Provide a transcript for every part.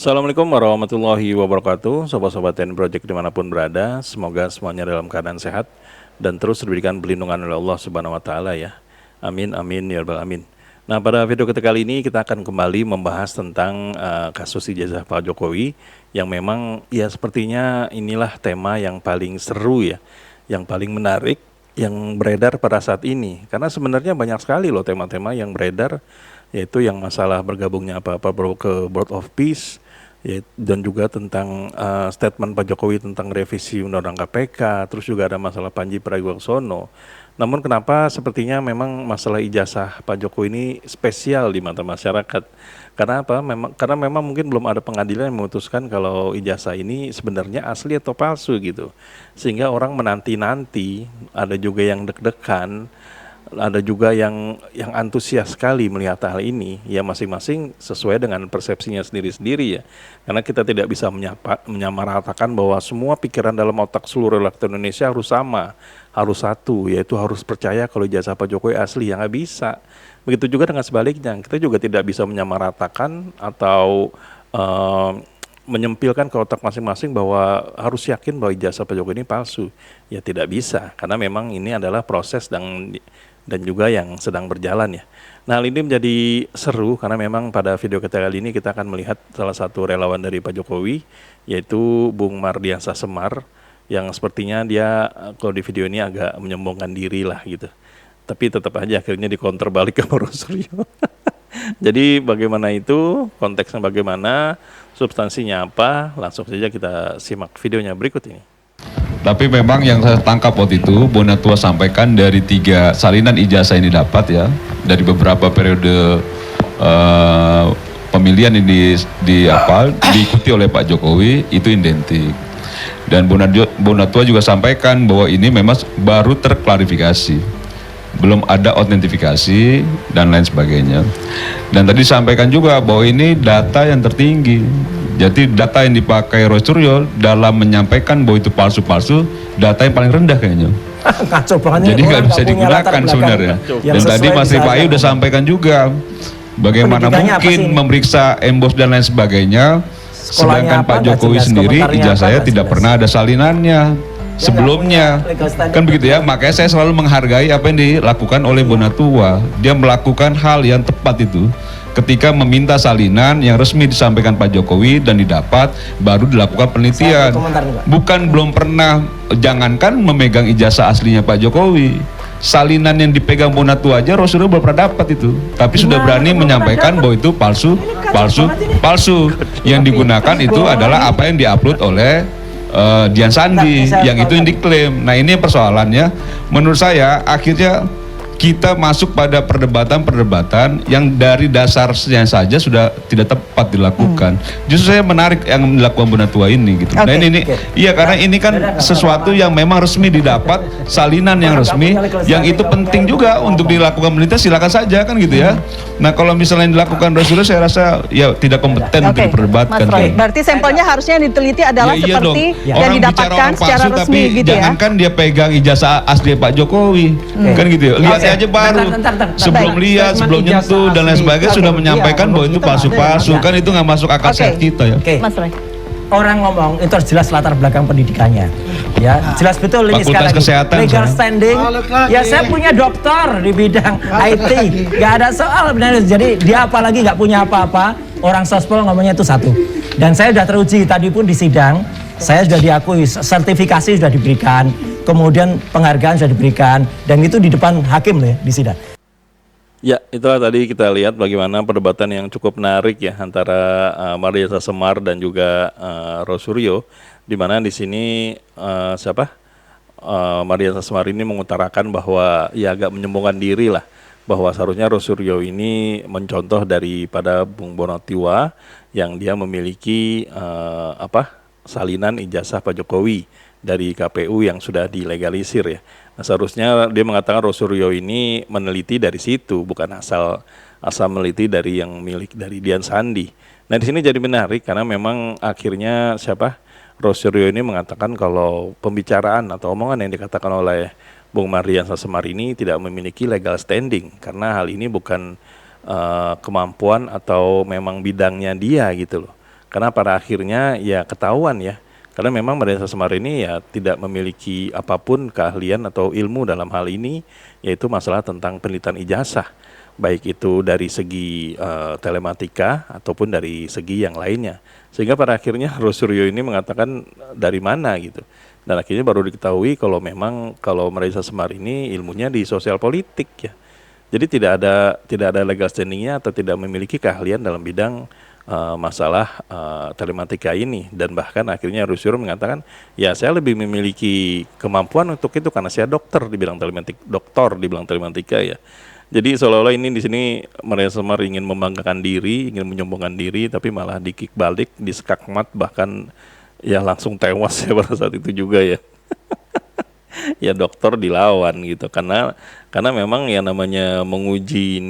Assalamualaikum warahmatullahi wabarakatuh, sobat-sobat TN Project dimanapun berada. Semoga semuanya dalam keadaan sehat dan terus diberikan perlindungan oleh Allah Subhanahu Wa Taala ya. Amin amin ya rabbal amin. Nah, pada video kita kali ini kita akan kembali membahas tentang kasus ijazah Pak Jokowi yang memang ya sepertinya inilah tema yang paling seru ya, yang paling menarik yang beredar pada saat ini. Karena sebenarnya banyak sekali loh tema-tema yang beredar, yaitu yang masalah bergabungnya apa-apa ke Board of Peace, ya, dan juga tentang statement Pak Jokowi tentang revisi Undang-Undang KPK, terus juga ada masalah Panji Pragiwaksono. Namun kenapa sepertinya memang masalah ijazah Pak Jokowi ini spesial di mata masyarakat? Karena apa? Karena memang mungkin belum ada pengadilan yang memutuskan kalau ijazah ini sebenarnya asli atau palsu gitu. Sehingga orang menanti-nanti, ada juga yang deg-degan, ada juga yang antusias sekali melihat hal ini, ya masing-masing sesuai dengan persepsinya sendiri-sendiri ya. Karena kita tidak bisa menyamaratakan bahwa semua pikiran dalam otak seluruh rakyat Indonesia harus sama, harus satu, yaitu harus percaya kalau ijazah Pak Jokowi asli, yang nggak bisa. Begitu juga dengan sebaliknya, kita juga tidak bisa menyamaratakan atau menyempilkan ke otak masing-masing bahwa harus yakin bahwa ijazah Pak Jokowi ini palsu. Ya tidak bisa, karena memang ini adalah proses dan juga yang sedang berjalan ya. Nah, hal ini menjadi seru karena memang pada video kita kali ini kita akan melihat salah satu relawan dari Pak Jokowi, yaitu Bung Mardiansah Semar, yang sepertinya dia kalau di video ini agak menyombongkan diri lah gitu. Tapi tetap aja akhirnya dikonter balik ke Suryo. Jadi bagaimana itu, konteksnya bagaimana, substansinya apa, langsung saja kita simak videonya berikut ini. Tapi memang yang saya tangkap waktu itu, Bonatua sampaikan dari 3 salinan ijazah ini dapat ya, dari beberapa periode pemilihan ini diikuti oleh Pak Jokowi, itu identik. Dan Bonatua juga sampaikan bahwa ini memang baru terklarifikasi, belum ada autentifikasi dan lain sebagainya. Dan tadi sampaikan juga bahwa ini data yang tertinggi. Jadi data yang dipakai Roy Suryo dalam menyampaikan bahwa itu palsu-palsu, data yang paling rendah kayaknya. Kacau banget. Jadi nggak bisa digunakan sebenarnya. Dan tadi Mas Rifa'i udah sampaikan juga bagaimana mungkin memeriksa embos dan lain sebagainya. Sedangkan Pak Jokowi sendiri ijazahnya tidak pernah ada salinannya sebelumnya, kan begitu ya. Makanya saya selalu menghargai apa yang dilakukan oleh Bonatua. Dia melakukan hal yang tepat itu ketika meminta salinan yang resmi disampaikan Pak Jokowi dan didapat, baru dilakukan penelitian. Bukan belum pernah, jangankan memegang ijazah aslinya Pak Jokowi, salinan yang dipegang Bonatua aja Rasulullah belum pernah dapat itu, tapi sudah berani menyampaikan bahwa itu palsu. Yang digunakan itu adalah apa yang diupload oleh Dian Sandi, yang itu yang diklaim. Nah, ini persoalannya. Menurut saya akhirnya kita masuk pada perdebatan yang dari dasarnya saja sudah tidak tepat dilakukan. Justru saya menarik yang dilakukan Bonatua ini gitu. Dan ini iya, karena ini kan sesuatu yang memang resmi didapat, salinan yang resmi, yang itu penting juga untuk dilakukan penelitian, silakan saja kan gitu ya. Nah, kalau misalnya dilakukan Rasulullah, saya rasa ya tidak kompeten untuk diperdebatkan. Berarti sampelnya harusnya diteliti adalah seperti yang didapatkan secara resmi gitu ya. Jangankan dia pegang ijazah asli Pak Jokowi, kan gitu ya. Lihat aja baru sebelum lihat, sebelum nyentuh dan lain sebagainya sudah menyampaikan bahwa itu palsu-palsu, kan itu nggak masuk akal sehat kita ya. Mas Roy, orang ngomong itu harus jelas latar belakang pendidikannya, ya jelas betul ini Fakultas Kesehatan, legal standing. Ya saya punya doktor di bidang IT, nggak ada soal benar. Jadi dia apalagi nggak punya apa-apa, orang sospol ngomongnya itu satu. Dan saya sudah teruji tadi pun di sidang, saya sudah diakui, sertifikasi sudah diberikan, kemudian penghargaan sudah diberikan, dan itu di depan hakim loh ya, di sidang. Ya, itulah tadi kita lihat bagaimana perdebatan yang cukup menarik ya antara Mardiansah Semar dan juga Roy Suryo, di mana di sini Mardiansah Semar ini mengutarakan bahwa ya agak menyombongkan diri lah, bahwa seharusnya Roy Suryo ini mencontoh daripada Bung Bonatua yang dia memiliki salinan ijazah Pak Jokowi dari KPU yang sudah dilegalisir ya. Nah, seharusnya dia mengatakan Roy Suryo ini meneliti dari situ, bukan asal meneliti dari yang milik dari Dian Sandi. Nah, di sini jadi menarik karena memang akhirnya Roy Suryo ini mengatakan kalau pembicaraan atau omongan yang dikatakan oleh Bung Mardiansah Semar ini tidak memiliki legal standing karena hal ini bukan kemampuan atau memang bidangnya dia gitu loh. Karena pada akhirnya ya ketahuan ya, karena memang Maria Semar ini ya tidak memiliki apapun keahlian atau ilmu dalam hal ini, yaitu masalah tentang penelitian ijazah, baik itu dari segi telematika ataupun dari segi yang lainnya. Sehingga pada akhirnya Rosuryo ini mengatakan dari mana gitu. Dan akhirnya baru diketahui kalau memang kalau Maria Semar ini ilmunya di sosial politik ya. Jadi tidak ada legal standingnya atau tidak memiliki keahlian dalam bidang masalah telematika ini. Dan bahkan akhirnya Rosuryo mengatakan ya saya lebih memiliki kemampuan untuk itu karena saya doktor di bidang telematika ya. Jadi seolah-olah ini di sini Maria Semar ingin membanggakan diri, ingin menyombongkan diri, tapi malah dikik balik, disekakmat, bahkan ya langsung tewas ya pada saat itu juga ya. Ya dokter dilawan gitu, karena memang yang namanya menguji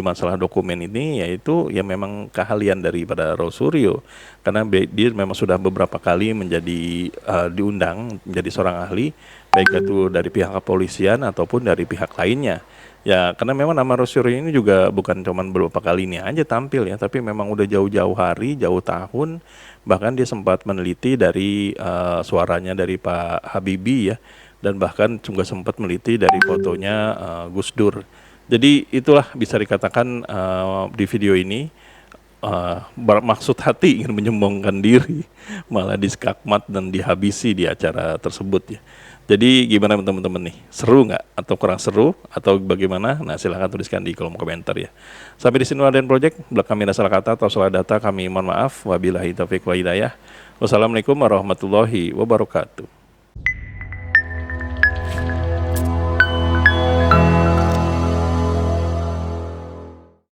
masalah dokumen ini, yaitu ya memang keahlian daripada Rosuryo, karena dia memang sudah beberapa kali menjadi diundang menjadi seorang ahli, baik itu dari pihak kepolisian ataupun dari pihak lainnya. Ya, karena memang nama Rosuryo ini juga bukan cuma beberapa kali ini aja tampil ya, tapi memang udah jauh-jauh hari, jauh tahun, bahkan dia sempat meneliti dari suaranya dari Pak Habibie ya, dan bahkan juga sempat meneliti dari fotonya Gus Dur. Jadi itulah bisa dikatakan di video ini bermaksud hati ingin menyombongkan diri, malah diskakmat dan dihabisi di acara tersebut ya. Jadi gimana teman-teman nih? Seru nggak? Atau kurang seru? Atau bagaimana? Nah silahkan tuliskan di kolom komentar ya. Sampai di sini Raden Project. Bila kami ada salah kata atau salah data kami mohon maaf. Wabillahi taufiq wa hidayah. Wassalamualaikum warahmatullahi wabarakatuh.